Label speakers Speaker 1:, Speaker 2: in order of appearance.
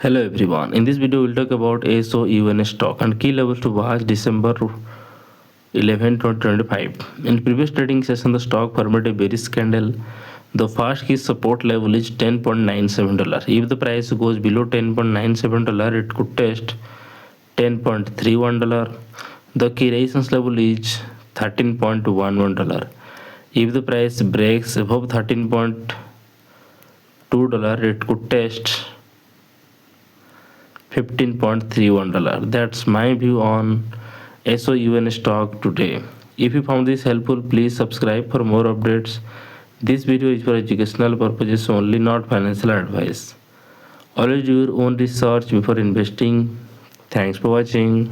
Speaker 1: Hello everyone. In this video, we'll talk about SOUN stock and key levels to watch December 11, 2025. In previous trading session, the stock formed a bearish candle. The first key support level is $10.97. If the price goes below $10.97, it could test $10.31. The key resistance level is $13.11. If the price breaks above $13.2, it could test $15.31. That's my view on SOUN stock today. If you found this helpful, please subscribe for more updates. This video is for educational purposes only, not financial advice. Always do your own research before investing. Thanks for watching.